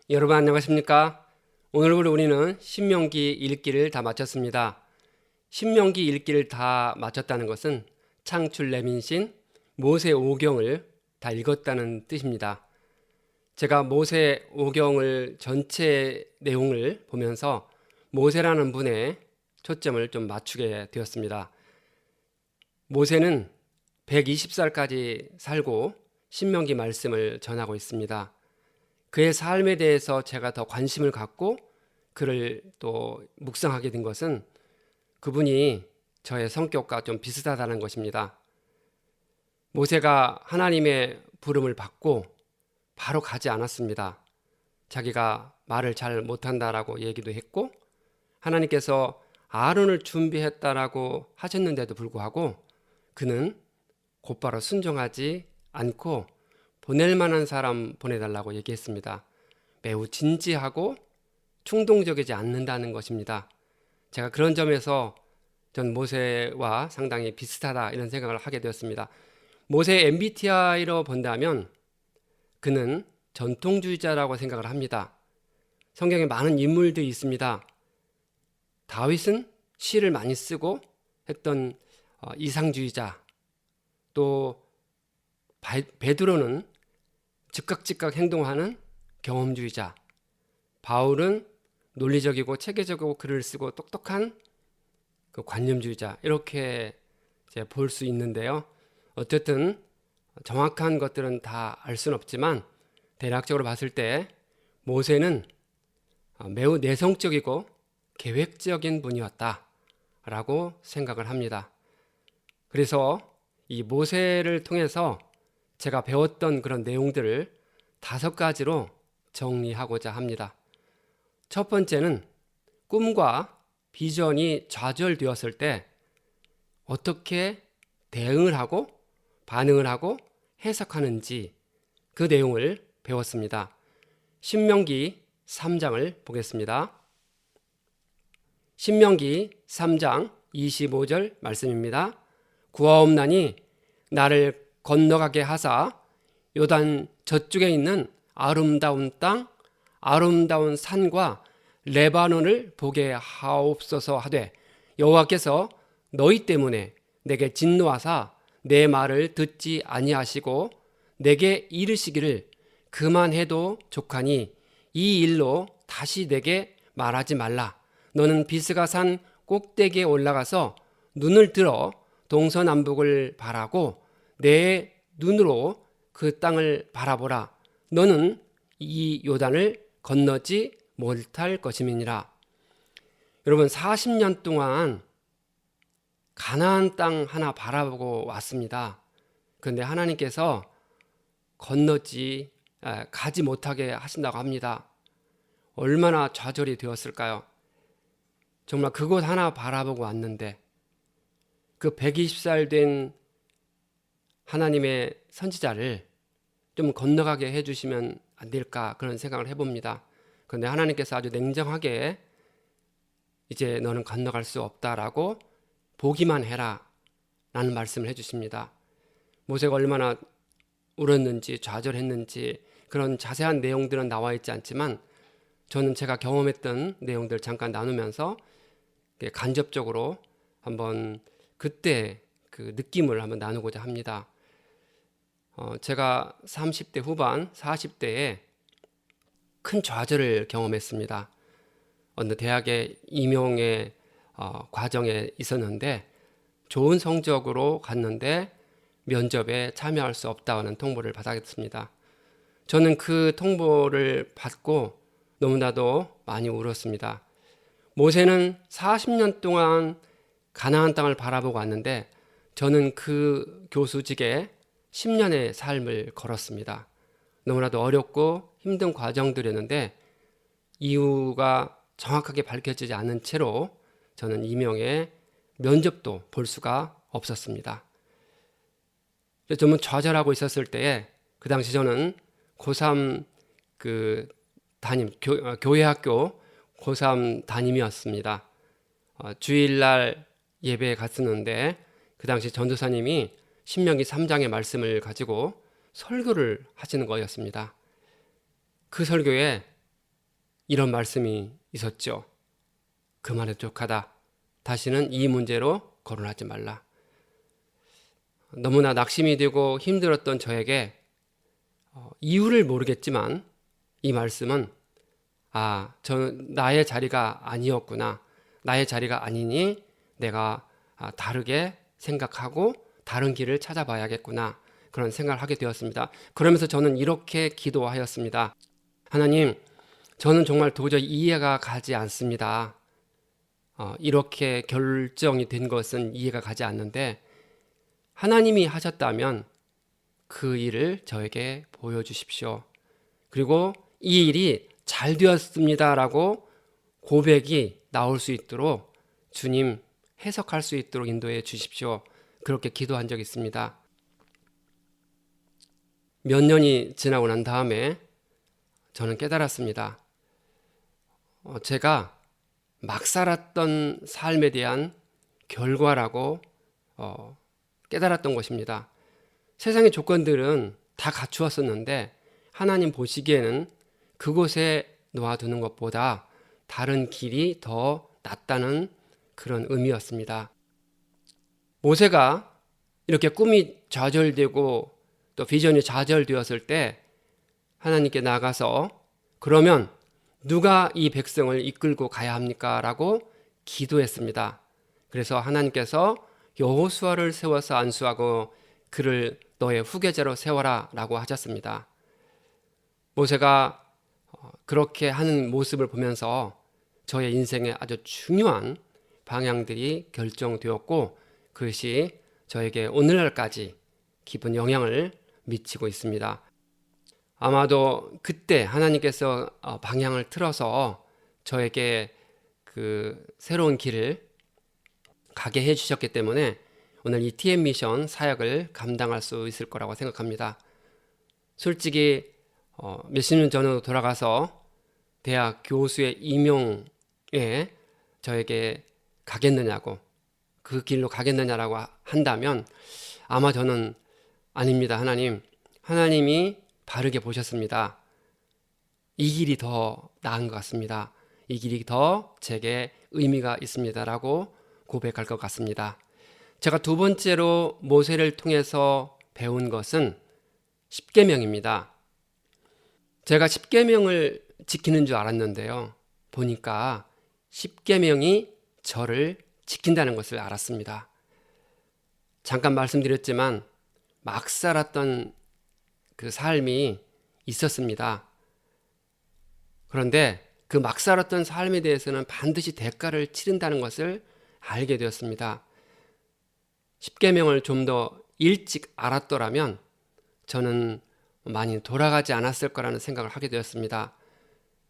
여러분 안녕하십니까? 오늘 우리는 신명기 읽기를 다 마쳤습니다. 신명기 읽기를 다 마쳤다는 것은 창출 레민신 모세 오경을 다 읽었다는 뜻입니다. 제가 모세 오경을 전체 내용을 보면서 모세라는 분의 초점을 좀 맞추게 되었습니다. 모세는 120살까지 살고 신명기 말씀을 전하고 있습니다. 그의 삶에 대해서 제가 더 관심을 갖고 그를 또 묵상하게 된 것은 그분이 저의 성격과 좀 비슷하다는 것입니다. 모세가 하나님의 부름을 받고 바로 가지 않았습니다. 자기가 말을 잘 못한다라고 얘기도 했고 하나님께서 아론을 준비했다라고 하셨는데도 불구하고 그는 곧바로 순종하지 않고 보낼 만한 사람 보내달라고 얘기했습니다. 매우 진지하고 충동적이지 않는다는 것입니다. 제가 그런 점에서 전 모세와 상당히 비슷하다 이런 생각을 하게 되었습니다. 모세의 MBTI로 본다면 그는 전통주의자라고 생각을 합니다. 성경에 많은 인물들이 있습니다. 다윗은 시를 많이 쓰고 했던 이상주의자, 또 베드로는 즉각 행동하는 경험주의자, 바울은 논리적이고 체계적이고 글을 쓰고 똑똑한 그 관념주의자, 이렇게 볼 수 있는데요. 어쨌든 정확한 것들은 다 알 수는 없지만 대략적으로 봤을 때 모세는 매우 내성적이고 계획적인 분이었다라고 생각을 합니다. 그래서 이 모세를 통해서 제가 배웠던 그런 내용들을 5가지로 정리하고자 합니다. 첫 번째는 꿈과 비전이 좌절되었을 때 어떻게 대응을 하고 반응을 하고 해석하는지 그 내용을 배웠습니다. 신명기 3장을 보겠습니다. 신명기 3장 25절 말씀입니다. 구하옵나니 나를 건너가게 하사 요단 저쪽에 있는 아름다운 땅, 아름다운 산과 레바논을 보게 하옵소서 하되 여호와께서 너희 때문에 내게 진노하사 내 말을 듣지 아니하시고 내게 이르시기를 그만해도 족하니 이 일로 다시 내게 말하지 말라. 너는 비스가 산 꼭대기에 올라가서 눈을 들어 동서남북을 바라고 내 눈으로 그 땅을 바라보라. 너는 이 요단을 건너지 못할 것임이니라. 여러분 40년 동안 가나안 땅 하나 바라보고 왔습니다. 그런데 하나님께서 가지 못하게 하신다고 합니다. 얼마나 좌절이 되었을까요? 정말 그곳 하나 바라보고 왔는데 그 120살 된 하나님의 선지자를 좀 건너가게 해주시면 안 될까 그런 생각을 해봅니다. 그런데 하나님께서 아주 냉정하게 이제 너는 건너갈 수 없다라고 보기만 해라 라는 말씀을 해주십니다. 모세가 얼마나 울었는지 좌절했는지 그런 자세한 내용들은 나와 있지 않지만 저는 제가 경험했던 내용들 잠깐 나누면서 간접적으로 한번 그때 그 느낌을 한번 나누고자 합니다. 제가 30대 후반 40대에 큰 좌절을 경험했습니다. 어느 대학의 임용의 과정에 있었는데 좋은 성적으로 갔는데 면접에 참여할 수 없다는 통보를 받았습니다. 저는 그 통보를 받고 너무나도 많이 울었습니다. 모세는 40년 동안 가나안 땅을 바라보고 왔는데 저는 그 교수직에 10년의 삶을 걸었습니다. 너무나도 어렵고 힘든 과정들이었는데 이유가 정확하게 밝혀지지 않은 채로 저는 임용의 면접도 볼 수가 없었습니다. 저는 좌절하고 있었을 때에 그 당시 저는 고3 교회 학교 고3 담임이었습니다. 주일날 예배에 갔었는데 그 당시 전도사님이 신명기 3장의 말씀을 가지고 설교를 하시는 거였습니다. 그 설교에 이런 말씀이 있었죠. 그만해도 족하다. 다시는 이 문제로 거론하지 말라. 너무나 낙심이 되고 힘들었던 저에게 이유를 모르겠지만 이 말씀은 저는 나의 자리가 아니었구나. 나의 자리가 아니니 내가 다르게 생각하고 다른 길을 찾아봐야겠구나. 그런 생각을 하게 되었습니다. 그러면서 저는 이렇게 기도하였습니다. 하나님, 저는 정말 도저히 이해가 가지 않습니다. 이렇게 결정이 된 것은 이해가 가지 않는데 하나님이 하셨다면 그 일을 저에게 보여주십시오. 그리고 이 일이 잘 되었습니다라고 고백이 나올 수 있도록 주님 해석할 수 있도록 인도해 주십시오. 그렇게 기도한 적이 있습니다. 몇 년이 지나고 난 다음에 저는 깨달았습니다. 제가 막 살았던 삶에 대한 결과라고 깨달았던 것입니다. 세상의 조건들은 다 갖추었었는데 하나님 보시기에는 그곳에 놓아두는 것보다 다른 길이 더 낫다는 그런 의미였습니다. 모세가 이렇게 꿈이 좌절되고 또 비전이 좌절되었을 때 하나님께 나가서 그러면 누가 이 백성을 이끌고 가야 합니까? 라고 기도했습니다. 그래서 하나님께서 여호수아를 세워서 안수하고 그를 너의 후계자로 세워라 라고 하셨습니다. 모세가 그렇게 하는 모습을 보면서 저의 인생에 아주 중요한 방향들이 결정되었고 그것이 저에게 오늘날까지 깊은 영향을 미치고 있습니다. 아마도 그때 하나님께서 방향을 틀어서 저에게 그 새로운 길을 가게 해주셨기 때문에 오늘 이 TM 미션 사역을 감당할 수 있을 거라고 생각합니다. 솔직히 몇십 년 전으로 돌아가서 대학 교수의 임용에 저에게 가겠느냐고 그 길로 가겠느냐라고 한다면 아마 저는 아닙니다. 하나님이 바르게 보셨습니다. 이 길이 더 나은 것 같습니다. 이 길이 더 제게 의미가 있습니다라고 고백할 것 같습니다. 제가 두 번째로 모세를 통해서 배운 것은 십계명입니다. 제가 십계명을 지키는 줄 알았는데요. 보니까 십계명이 저를 지킨다는 것을 알았습니다. 잠깐 말씀드렸지만 막 살았던 그 삶이 있었습니다. 그런데 그 막 살았던 삶에 대해서는 반드시 대가를 치른다는 것을 알게 되었습니다. 십계명을 좀 더 일찍 알았더라면 저는 많이 돌아가지 않았을 거라는 생각을 하게 되었습니다.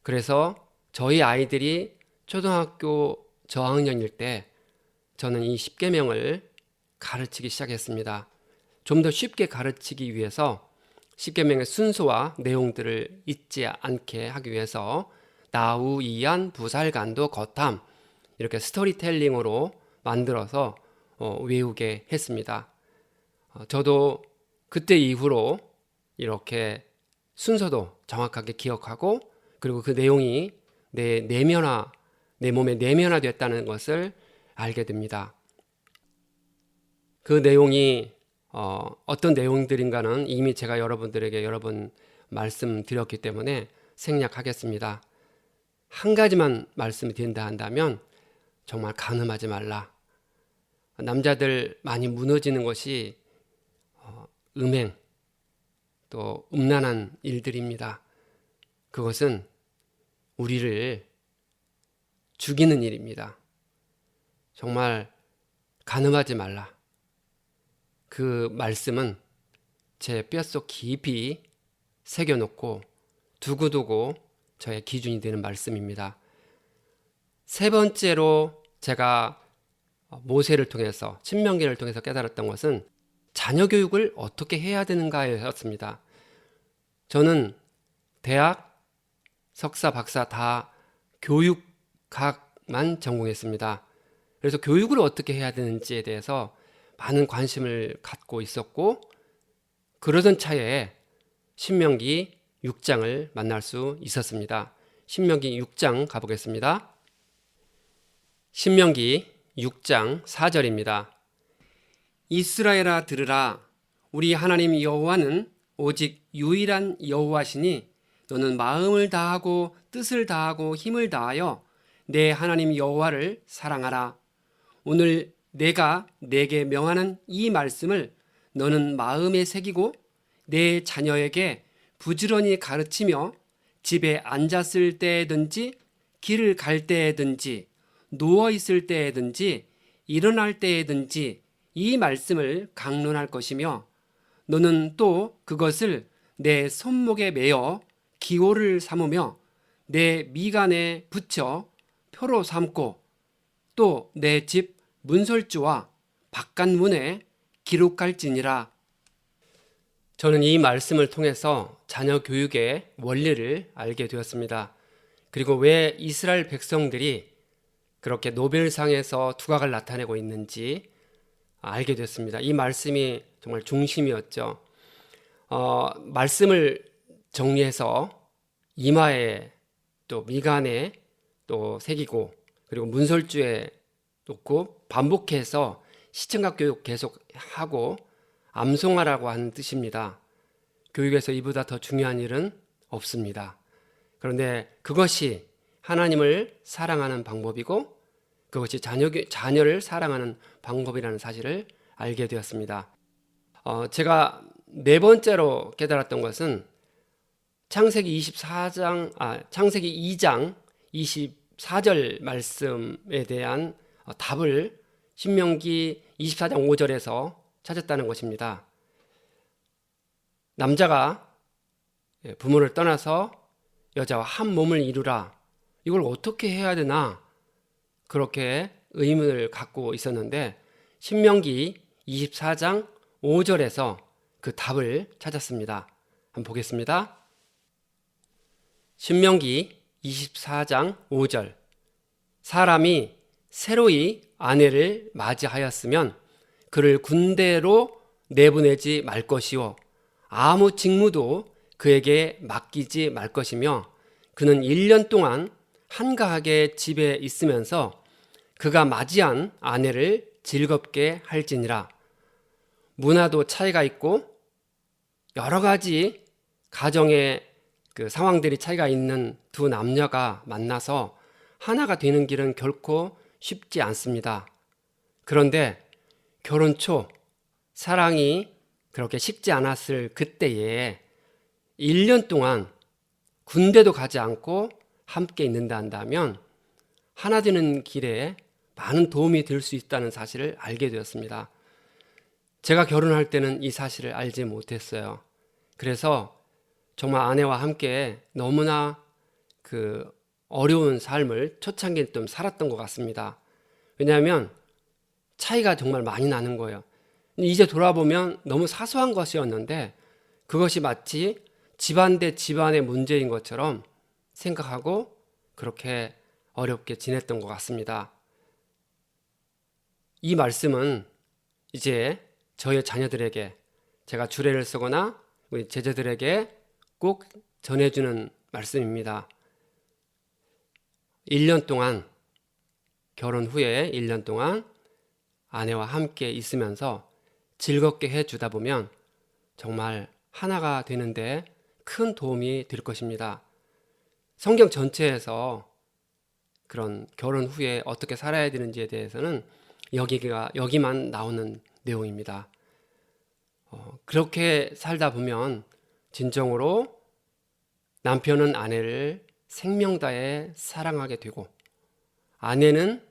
그래서 저희 아이들이 초등학교 저학년일 때 저는 이 십계명을 가르치기 시작했습니다. 좀 더 쉽게 가르치기 위해서 십계명의 순서와 내용들을 잊지 않게 하기 위해서 나우, 이안, 부살간도, 거탐 이렇게 스토리텔링으로 만들어서 외우게 했습니다. 저도 그때 이후로 이렇게 순서도 정확하게 기억하고 그리고 그 내용이 내 몸에 내면화됐다는 것을 알게 됩니다. 그 내용이 어떤 내용들인가는 이미 제가 여러분들에게 여러 번 말씀드렸기 때문에 생략하겠습니다. 한 가지만 말씀이 드린다 한다면 정말 간음하지 말라. 남자들 많이 무너지는 것이 음행 또 음란한 일들입니다. 그것은 우리를 죽이는 일입니다. 정말 간음하지 말라. 그 말씀은 제 뼛속 깊이 새겨놓고 두고두고 저의 기준이 되는 말씀입니다. 세 번째로 제가 모세를 통해서 신명기를 통해서 깨달았던 것은 자녀 교육을 어떻게 해야 되는가였습니다. 저는 대학, 석사, 박사 다 교육학만 전공했습니다. 그래서 교육을 어떻게 해야 되는지에 대해서 많은 관심을 갖고 있었고 그러던 차에 신명기 6장을 만날 수 있었습니다. 신명기 6장 가보겠습니다. 신명기 6장 4절입니다. 이스라엘아 들으라. 우리 하나님 여호와는 오직 유일한 여호와시니 너는 마음을 다하고 뜻을 다하고 힘을 다하여 내 하나님 여호와를 사랑하라. 오늘 내가 내게 명하는 이 말씀을 너는 마음에 새기고 내 자녀에게 부지런히 가르치며 집에 앉았을 때든지 길을 갈 때든지 누워 있을 때든지 일어날 때든지 이 말씀을 강론할 것이며 너는 또 그것을 내 손목에 매어 기호를 삼으며 내 미간에 붙여 표로 삼고 또 내 집 문설주와 바깥문에 기록할지니라. 저는 이 말씀을 통해서 자녀 교육의 원리를 알게 되었습니다. 그리고 왜 이스라엘 백성들이 그렇게 노벨상에서 두각을 나타내고 있는지 알게 됐습니다. 이 말씀이 정말 중심이었죠. 말씀을 정리해서 이마에 또 미간에 또 새기고 그리고 문설주에 놓고 반복해서 시청각 교육 계속하고 암송하라고 하는 뜻입니다. 교육에서 이보다 더 중요한 일은 없습니다. 그런데 그것이 하나님을 사랑하는 방법이고 그것이 자녀를 사랑하는 방법이라는 사실을 알게 되었습니다. 제가 네 번째로 깨달았던 것은 창세기 2장 24절 말씀에 대한 답을 신명기 24장 5절에서 찾았다는 것입니다. 남자가 부모를 떠나서 여자와 한 몸을 이루라. 이걸 어떻게 해야 되나? 그렇게 의문을 갖고 있었는데 신명기 24장 5절에서 그 답을 찾았습니다. 한번 보겠습니다. 신명기 24장 5절. 사람이 새로이 아내를 맞이하였으면 그를 군대로 내보내지 말 것이요 아무 직무도 그에게 맡기지 말 것이며 그는 1년 동안 한가하게 집에 있으면서 그가 맞이한 아내를 즐겁게 할지니라. 문화도 차이가 있고 여러 가지 가정의 그 상황들이 차이가 있는 두 남녀가 만나서 하나가 되는 길은 결코 쉽지 않습니다. 그런데 결혼 초 사랑이 그렇게 식지 않았을 그때에 1년 동안 군대도 가지 않고 함께 있는다 한다면 하나 되는 길에 많은 도움이 될 수 있다는 사실을 알게 되었습니다. 제가 결혼할 때는 이 사실을 알지 못했어요. 그래서 정말 아내와 함께 너무나 그 어려운 삶을 초창기에 좀 살았던 것 같습니다. 왜냐하면 차이가 정말 많이 나는 거예요. 이제 돌아보면 너무 사소한 것이었는데 그것이 마치 집안 대 집안의 문제인 것처럼 생각하고 그렇게 어렵게 지냈던 것 같습니다. 이 말씀은 이제 저희 자녀들에게 제가 주례를 쓰거나 우리 제자들에게 꼭 전해주는 말씀입니다. 1년 동안 결혼 후에 1년 동안 아내와 함께 있으면서 즐겁게 해주다 보면 정말 하나가 되는데 큰 도움이 될 것입니다. 성경 전체에서 그런 결혼 후에 어떻게 살아야 되는지에 대해서는 여기만 나오는 내용입니다. 그렇게 살다 보면 진정으로 남편은 아내를 생명 다해 사랑하게 되고 아내는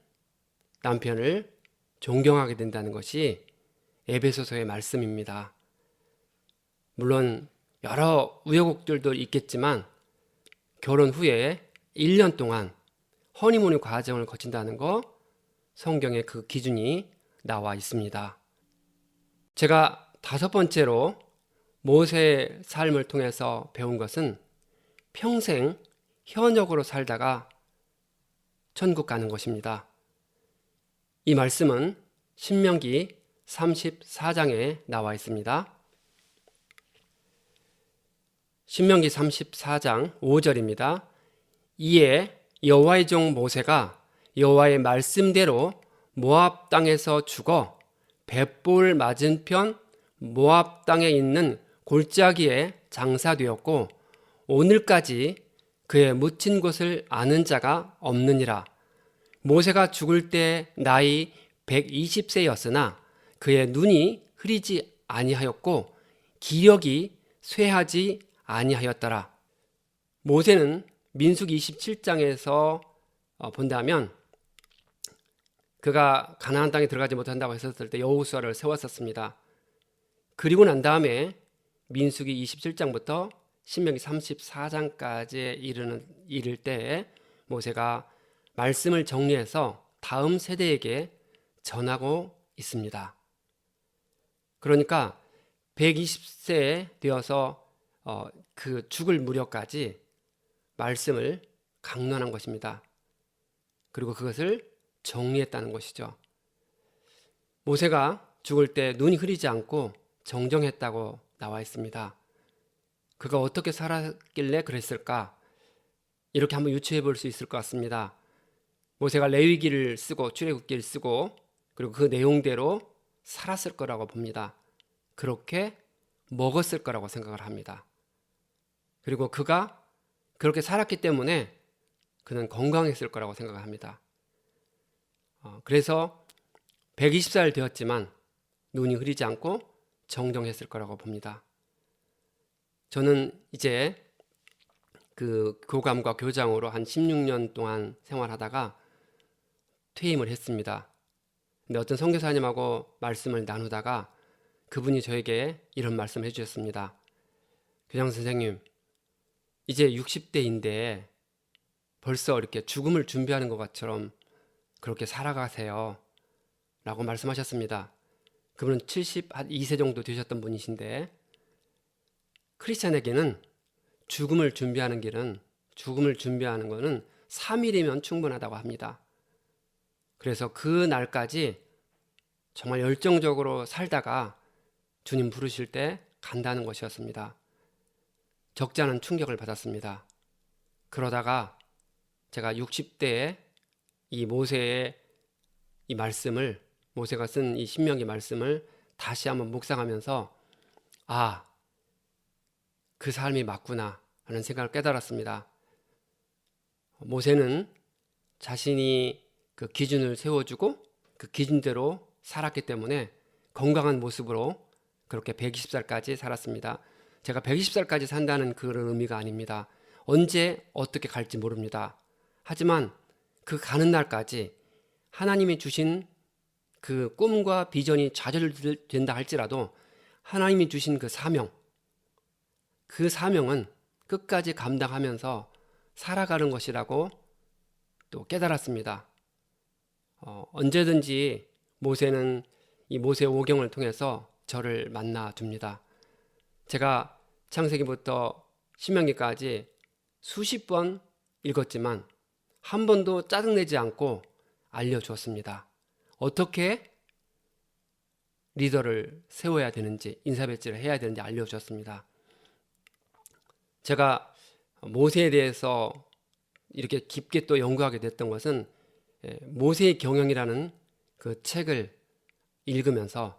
남편을 존경하게 된다는 것이 에베소서의 말씀입니다. 물론 여러 우여곡절도 있겠지만 결혼 후에 1년 동안 허니문 과정을 거친다는 거 성경에 그 기준이 나와 있습니다. 제가 5번째로 모세의 삶을 통해서 배운 것은 평생 현역으로 살다가 천국 가는 것입니다. 이 말씀은 신명기 34장에 나와 있습니다. 신명기 34장 5절입니다. 이에 여호와의 종 모세가 여호와의 말씀대로 모압 땅에서 죽어 벳볼 맞은편 모압 땅에 있는 골짜기에 장사되었고 오늘까지 그의 묻힌 곳을 아는 자가 없느니라. 모세가 죽을 때 나이 120세였으나 그의 눈이 흐리지 아니하였고 기력이 쇠하지 아니하였더라. 모세는 민수기 27장에서 본다면 그가 가나안 땅에 들어가지 못한다고 했었을 때 여호수아를 세웠었습니다. 그리고 난 다음에 민수기 27장부터 신명기 34장까지 이를 때 모세가 말씀을 정리해서 다음 세대에게 전하고 있습니다. 그러니까 120세 되어서 그 죽을 무렵까지 말씀을 강론한 것입니다. 그리고 그것을 정리했다는 것이죠. 모세가 죽을 때 눈이 흐리지 않고 정정했다고 나와 있습니다. 그가 어떻게 살았길래 그랬을까? 이렇게 한번 유추해 볼 수 있을 것 같습니다. 모세가 레위기를 쓰고 출애굽기를 쓰고 그리고 그 내용대로 살았을 거라고 봅니다. 그렇게 먹었을 거라고 생각을 합니다. 그리고 그가 그렇게 살았기 때문에 그는 건강했을 거라고 생각을 합니다. 그래서 120살 되었지만 눈이 흐리지 않고 정정했을 거라고 봅니다. 저는 이제 그 교감과 교장으로 한 16년 동안 생활하다가 퇴임을 했습니다. 근데 어떤 선교사님하고 말씀을 나누다가 그분이 저에게 이런 말씀을 해주셨습니다. 교장 선생님, 이제 60대인데 벌써 이렇게 죽음을 준비하는 것처럼 그렇게 살아가세요 라고 말씀하셨습니다. 그분은 72세 정도 되셨던 분이신데 크리스찬에게는 죽음을 준비하는 거는 3일이면 충분하다고 합니다. 그래서 그 날까지 정말 열정적으로 살다가 주님 부르실 때 간다는 것이었습니다. 적지 않은 충격을 받았습니다. 그러다가 제가 60대에 이 모세의 이 말씀을, 모세가 쓴 이 신명기 말씀을 다시 한번 묵상하면서 그 삶이 맞구나 하는 생각을 깨달았습니다. 모세는 자신이 그 기준을 세워주고 그 기준대로 살았기 때문에 건강한 모습으로 그렇게 120살까지 살았습니다. 제가 120살까지 산다는 그런 의미가 아닙니다. 언제 어떻게 갈지 모릅니다. 하지만 그 가는 날까지 하나님이 주신 그 꿈과 비전이 좌절된다 할지라도 하나님이 주신 그 사명은 끝까지 감당하면서 살아가는 것이라고 또 깨달았습니다. 언제든지 모세는 이 모세 오경을 통해서 저를 만나 줍니다. 제가 창세기부터 신명기까지 수십 번 읽었지만 한 번도 짜증내지 않고 알려주었습니다. 어떻게 리더를 세워야 되는지, 인사배치를 해야 되는지 알려주었습니다. 제가 모세에 대해서 이렇게 깊게 또 연구하게 됐던 것은 모세의 경영이라는 그 책을 읽으면서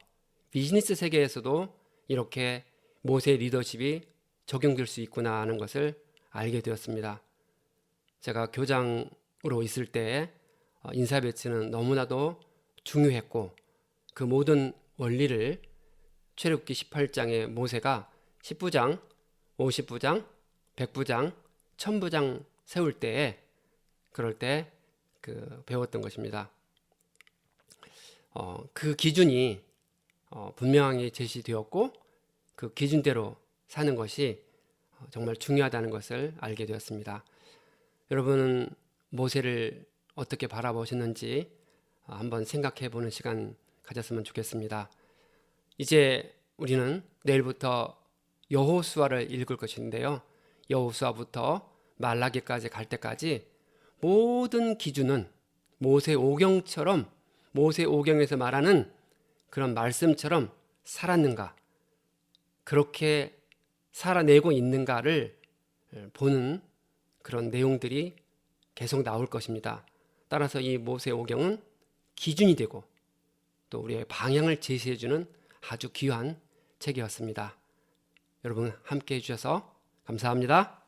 비즈니스 세계에서도 이렇게 모세의 리더십이 적용될 수 있구나 하는 것을 알게 되었습니다. 제가 교장으로 있을 때 인사 배치는 너무나도 중요했고 그 모든 원리를 출애굽기 18장의 모세가 10부장, 50부장, 100부장, 1000부장 세울 때에 그럴 때 배웠던 것입니다. 그 기준이 분명하게 제시되었고 그 기준대로 사는 것이 정말 중요하다는 것을 알게 되었습니다. 여러분은 모세를 어떻게 바라보셨는지 한번 생각해 보는 시간 가졌으면 좋겠습니다. 이제 우리는 내일부터 여호수아를 읽을 것인데요. 여호수아부터 말라기까지 갈 때까지 모든 기준은 모세 오경처럼, 모세 오경에서 말하는 그런 말씀처럼 살았는가, 그렇게 살아내고 있는가를 보는 그런 내용들이 계속 나올 것입니다. 따라서 이 모세오경은 기준이 되고 또 우리의 방향을 제시해주는 아주 귀한 책이었습니다. 여러분 함께 해주셔서 감사합니다.